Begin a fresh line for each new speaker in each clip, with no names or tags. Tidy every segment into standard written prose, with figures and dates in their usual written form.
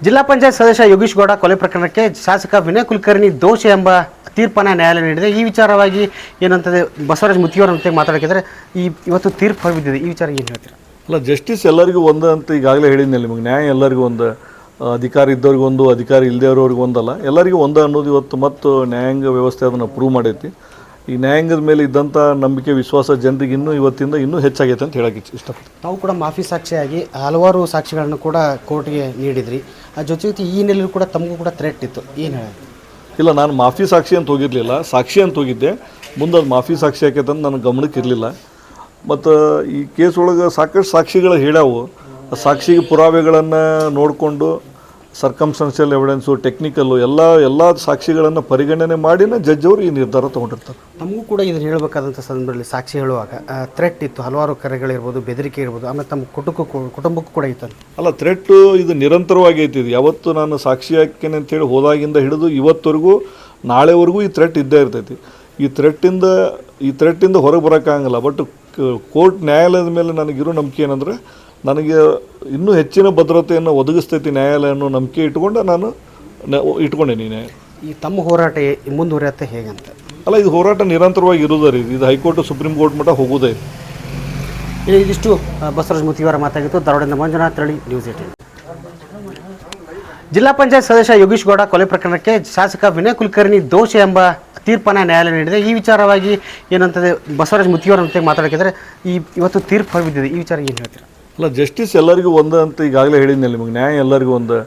ಜಿಲ್ಲಾ ಪಂಚಾಯತ್ ಸದಸ್ಯ ಯೋಗೀಶ್ ಗೌಡ ಕೊಲೆ ಪ್ರಕರಣಕ್ಕೆ ಶಾಸಕ ವಿನಯ್ ಕುಲಕರ್ಣಿ ದೋಷಿ ಎಂಬ ತೀರ್ಪನ್ನು ನ್ಯಾಯಾಲಯ ನೀಡಿದೆ. ಈ ವಿಚಾರವಾಗಿ ಏನಂತದೆ ಬಸವರಾಜ ಮುತ್ತಿಯವರಂತೆ ಮಾತಾಡೋಕ್ಕಿದ್ರೆ ಇವತ್ತು ತೀರ್ಪು ಹೊರಬಿದ್ದಿದೆ. ಈ ವಿಚಾರ ಏನು ಹೇಳ್ತೀರಾ?
ಅಲ್ಲ, ಜಸ್ಟಿಸ್ ಎಲ್ಲರಿಗೂ ಒಂದು ಅಂತ ಈಗಾಗಲೇ ಹೇಳಿದ್ನಲ್ಲಿ ನಿಮಗೆ, ನ್ಯಾಯ ಎಲ್ಲರಿಗೂ ಒಂದು, ಅಧಿಕಾರ ಇದ್ದವ್ರಿಗೆ ಒಂದು, ಅಧಿಕಾರ ಇಲ್ಲದವ್ರಿಗೆ ಒಂದಲ್ಲ, ಎಲ್ಲರಿಗೂ ಒಂದು ಅನ್ನೋದು ಇವತ್ತು ಮತ್ತು ನ್ಯಾಯಾಂಗ ವ್ಯವಸ್ಥೆ ಅದನ್ನು ಪ್ರೂವ್ ಮಾಡೈತಿ. ಈ ನ್ಯಾಯಾಂಗದ ಮೇಲೆ ಇದ್ದಂಥ ನಂಬಿಕೆ ವಿಶ್ವಾಸ ಜನರಿಗೆ ಇವತ್ತಿಂದ ಇನ್ನೂ ಹೆಚ್ಚಾಗೈತೆ ಅಂತ ಹೇಳಕ್ಕೆ ಇಷ್ಟಪಡ್ತೀನಿ.
ತಾವು ಕೂಡ ಮಾಫಿ ಸಾಕ್ಷಿಯಾಗಿ ಹಲವಾರು ಸಾಕ್ಷಿಗಳನ್ನು ಕೂಡ ಕೋರ್ಟ್ಗೆ ನೀಡಿದ್ರಿ. ಆ ಜೊತೆ ಈ ನೆಲೆಯಲ್ಲೂ ಕೂಡ ತಮಗೂ ಕೂಡ ಥ್ರೆಟ್ ಇತ್ತು, ಏನು ಹೇಳಿ?
ಇಲ್ಲ, ನಾನು ಮಾಫಿ ಸಾಕ್ಷಿ ಅಂತ ಹೋಗಿರಲಿಲ್ಲ, ಸಾಕ್ಷಿ ಅಂತ ಹೋಗಿದ್ದೆ. ಮುಂದೆ ಅದು ಮಾಫಿ ಸಾಕ್ಷಿ ಆಕೈತೆ ಅಂತ ನನ್ನ ಗಮನಕ್ಕೆ ಇರಲಿಲ್ಲ. ಮತ್ತು ಈ ಕೇಸ್ ಒಳಗೆ ಸಾಕಷ್ಟು ಸಾಕ್ಷಿಗಳು ಹೇಳ್ಯಾವು. ಸಾಕ್ಷಿಗೆ ಪುರಾವೆಗಳನ್ನು ನೋಡಿಕೊಂಡು ಸರ್ಕಮ್ಸ್ಟೆನ್ಷಿಯಲ್ ಎವಿಡೆನ್ಸು, ಟೆಕ್ನಿಕಲ್ಲು ಎಲ್ಲ ಸಾಕ್ಷಿಗಳನ್ನು ಪರಿಗಣನೆ ಮಾಡಿನೇ ಜಡ್ಜ್ ಅವರು ಈ ನಿರ್ಧಾರ ತೊಗೊಂಡಿರ್ತಾರೆ.
ನಮಗೂ ಕೂಡ ಇದನ್ನು ಹೇಳಬೇಕಾದಂಥ ಸಂದರ್ಭದಲ್ಲಿ ಸಾಕ್ಷಿ ಹೇಳುವಾಗ ಥ್ರೆಟ್ ಇತ್ತು, ಹಲವಾರು ಕರೆಗಳಿರ್ಬೋದು, ಬೆದರಿಕೆ ಇರ್ಬೋದು, ಆಮೇಲೆ ತಮ್ಮ ಕುಟುಂಬಕ್ಕೂ ಕೂಡ ಇತ್ತು.
ಅಲ್ಲ, ಥ್ರೆಟ್ಟು ಇದು ನಿರಂತರವಾಗಿ ಐತಿದೆ. ಯಾವತ್ತು ನಾನು ಸಾಕ್ಷಿ ಹಾಕ್ತೇನೆ ಅಂತೇಳಿ ಹೋದಾಗಿಂದ ಹಿಡಿದು ಇವತ್ತವರೆಗೂ, ನಾಳೆವರೆಗೂ ಈ ಥ್ರೆಟ್ ಇದ್ದೇ ಇರ್ತೈತಿ. ಈ ಥ್ರೆಟ್ಟಿಂದ ಹೊರಗೆ ಬರೋಕ್ಕಾಗಲ್ಲ. ಬಟ್ ಕೋರ್ಟ್ ನ್ಯಾಯಾಲಯದ ಮೇಲೆ ನನಗಿರೋ ನಂಬಿಕೆ ಏನಂದರೆ, ನನಗೆ ಇನ್ನೂ ಹೆಚ್ಚಿನ ಭದ್ರತೆಯನ್ನು ಒದಗಿಸ್ತೈತಿ ನ್ಯಾಯಾಲಯ ಅನ್ನೋ ನಂಬಿಕೆ ಇಟ್ಕೊಂಡು ನಾನು ಇಟ್ಕೊಂಡೇನಿ.
ಈ ತಮ್ಮ ಹೋರಾಟ ಮುಂದುವರಿಯುತ್ತೆ ಹೇಗಂತ?
ಅಲ್ಲ, ಇದು ಹೋರಾಟ ನಿರಂತರವಾಗಿ ಇರೋದರಿ. ಇದು ಹೈಕೋರ್ಟ್ ಸುಪ್ರೀಂ ಕೋರ್ಟ್ ಮಟ್ಟ ಹೋಗೋದೇ.
ಇದಿಷ್ಟು ಬಸವರಾಜ ಮುತ್ತಿಯವರ ಮಾತಾಗಿತ್ತು. ಧಾರವಾಡದಿಂದ ಮಂಜುನಾಥ್ ತಳಿ, ನ್ಯೂಸ್ 18. ಜಿಲ್ಲಾ ಪಂಚಾಯತ್ ಸದಸ್ಯ ಯೋಗೀಶ್ ಗೌಡ ಕೊಲೆ ಪ್ರಕರಣಕ್ಕೆ ಶಾಸಕ ವಿನಯ್ ಕುಲಕರ್ಣಿ ದೋಷಿ ಎಂಬ ತೀರ್ಪನ್ನು ನ್ಯಾಯಾಲಯ ನೀಡಿದೆ. ಈ ವಿಚಾರವಾಗಿ ಏನಂತದೆ ಬಸವರಾಜ ಮುತ್ತಿಯವರಂತೆ ಮಾತಾಡೋಕ್ಕಿದ್ರೆ ಇವತ್ತು ತೀರ್ಪು ಹೊರಬಿದ್ದಿದೆ. ಈ ವಿಚಾರ ಏನು ಹೇಳ್ತೀರಾ?
ಅಲ್ಲ, ಜಸ್ಟಿಸ್ ಎಲ್ಲರಿಗೂ ಒಂದು ಅಂತ ಈಗಾಗಲೇ ಹೇಳಿದ್ನಲ್ಲಿ ನಿಮಗೆ, ನ್ಯಾಯ ಎಲ್ಲರಿಗೂ ಒಂದು,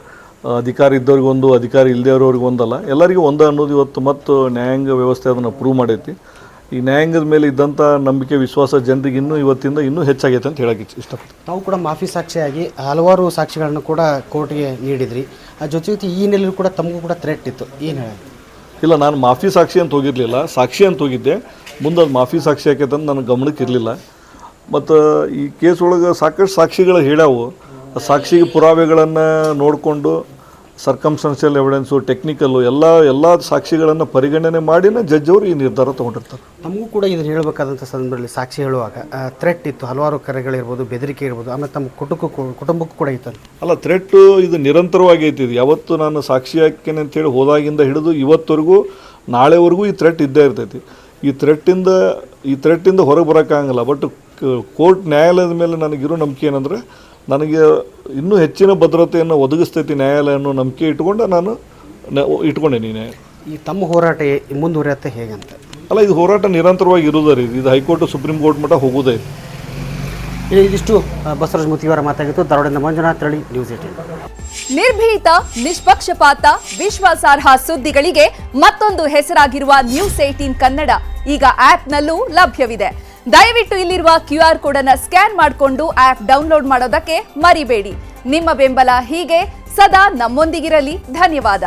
ಅಧಿಕಾರ ಇದ್ದವ್ರಿಗೆ ಒಂದು, ಅಧಿಕಾರ ಇಲ್ಲದವ್ರಿಗೆ ಒಂದಲ್ಲ, ಎಲ್ಲರಿಗೂ ಒಂದು ಅನ್ನೋದು ಇವತ್ತು ಮತ್ತು ನ್ಯಾಯಾಂಗ ವ್ಯವಸ್ಥೆ ಅದನ್ನು ಪ್ರೂವ್ ಮಾಡೈತಿ. ಈ ನ್ಯಾಯಾಂಗದ ಮೇಲೆ ಇದ್ದಂಥ ನಂಬಿಕೆ ವಿಶ್ವಾಸ ಜನರಿಗೆ ಇವತ್ತಿಂದ ಇನ್ನೂ ಹೆಚ್ಚಾಗೈತೆ ಅಂತ ಹೇಳಕ್ಕೆ ಇಷ್ಟಪಡ್ತೀನಿ.
ತಾವು ಕೂಡ ಮಾಫಿ ಸಾಕ್ಷಿಯಾಗಿ ಹಲವಾರು ಸಾಕ್ಷಿಗಳನ್ನು ಕೂಡ ಕೋರ್ಟ್ಗೆ ನೀಡಿದ್ರಿ. ಆ ಜೊತೆ ಈ ನೆಲೆಯಲ್ಲೂ ಕೂಡ ತಮಗೂ ಕೂಡ ಥ್ರೆಟ್ ಇತ್ತು, ಏನು ಹೇಳಿ?
ಇಲ್ಲ, ನಾನು ಮಾಫಿ ಸಾಕ್ಷಿ ಅಂತ ಹೋಗಿರಲಿಲ್ಲ, ಸಾಕ್ಷಿ ಅಂತ ಹೋಗಿದ್ದೆ. ಮುಂದೆ ಅದು ಮಾಫಿ ಸಾಕ್ಷಿ ಆಕೈತೆ ಅಂತ ನನ್ನ ಗಮನಕ್ಕೆ ಇರಲಿಲ್ಲ. ಮತ್ತು ಈ ಕೇಸ್ ಒಳಗೆ ಸಾಕಷ್ಟು ಸಾಕ್ಷಿಗಳು ಹೇಳ್ಯಾವು. ಸಾಕ್ಷಿಗೆ ಪುರಾವೆಗಳನ್ನು ನೋಡಿಕೊಂಡು ಸರ್ಕಮ್ಸ್ಟೆನ್ಷಿಯಲ್ ಎವಿಡೆನ್ಸು, ಟೆಕ್ನಿಕಲ್ಲು ಎಲ್ಲ ಸಾಕ್ಷಿಗಳನ್ನು ಪರಿಗಣನೆ ಮಾಡಿನೇ ಜಡ್ಜ್ ಅವರು ಈ ನಿರ್ಧಾರ ತೊಗೊಂಡಿರ್ತಾರೆ.
ನಮಗೂ ಕೂಡ ಇದನ್ನು ಹೇಳಬೇಕಾದಂಥ ಸಂದರ್ಭದಲ್ಲಿ ಸಾಕ್ಷಿ ಹೇಳುವಾಗ ಥ್ರೆಟ್ ಇತ್ತು, ಹಲವಾರು ಕರೆಗಳಿರ್ಬೋದು, ಬೆದರಿಕೆ ಇರ್ಬೋದು, ಆಮೇಲೆ ತಮ್ಮ ಕುಟುಂಬಕ್ಕೂ ಕೂಡ ಇತ್ತು.
ಅಲ್ಲ, ಥ್ರೆಟ್ಟು ಇದು ನಿರಂತರವಾಗಿ ಐತಿದೆ. ಯಾವತ್ತು ನಾನು ಸಾಕ್ಷಿ ಹಾಕ್ತೇನೆ ಅಂತೇಳಿ ಹೋದಾಗಿಂದ ಹಿಡಿದು ಇವತ್ತವರೆಗೂ, ನಾಳೆವರೆಗೂ ಈ ಥ್ರೆಟ್ ಇದ್ದೇ ಇರ್ತೈತಿ. ಈ ಥ್ರೆಟ್ಟಿಂದ ಹೊರಗೆ ಬರೋಕ್ಕಾಗಲ್ಲ. ಬಟ್ ಕೋರ್ಟ್ ನ್ಯಾಯಾಲಯದ ಮೇಲೆ ನನಗಿರೋ ನಂಬಿಕೆ ಏನಂದರೆ, ನನಗೆ ಇನ್ನೂ ಹೆಚ್ಚಿನ ಭದ್ರತೆಯನ್ನು ಒದಗಿಸ್ತೈತಿ ನ್ಯಾಯಾಲಯ ಅನ್ನೋ ನಂಬಿಕೆ ಇಟ್ಕೊಂಡು ನಾನು ಇಟ್ಕೊಂಡೇನಿ.
ಈ ತಮ್ಮ ಹೋರಾಟ ಮುಂದುವರಿಯುತ್ತೆ ಹೇಗಂತ?
ಅಲ್ಲ, ಇದು ಹೋರಾಟ ನಿರಂತರವಾಗಿ ಇರೋದರಿ. ಇದು ಹೈಕೋರ್ಟ್ ಸುಪ್ರೀಂ ಕೋರ್ಟ್ ಮಟ್ಟ ಹೋಗೋದೇ.
ಇದಿಷ್ಟು ಬಸವರಾಜ ಮುತ್ತಿಯವರ ಮಾತಾಗಿತ್ತು. ಧಾರವಾಡದಿಂದ ಮಂಜುನಾಥ್ ತಳಿ, ನ್ಯೂಸ್ 18.
ನಿರ್ಭೀತ, ನಿಷ್ಪಕ್ಷಪಾತ, ವಿಶ್ವಾಸಾರ್ಹ ಸುದ್ದಿಗಳಿಗೆ ಮತ್ತೊಂದು ಹೆಸರಾಗಿರುವ ನ್ಯೂಸ್ 18 ಕನ್ನಡ ಈಗ ಆಪ್ನಲ್ಲೂ ಲಭ್ಯವಿದೆ. ದಯವಿಟ್ಟು ಇಲ್ಲಿರುವ QR ಕೋಡ್ ಅನ್ನು ಸ್ಕ್ಯಾನ್ ಮಾಡಿಕೊಂಡು ಆಪ್ ಡೌನ್ಲೋಡ್ ಮಾಡೋದಕ್ಕೆ ಮರಿಬೇಡಿ. ನಿಮ್ಮ ಬೆಂಬಲ ಹೀಗೆ ಸದಾ ನಮ್ಮೊಂದಿಗಿರಲಿ. ಧನ್ಯವಾದ.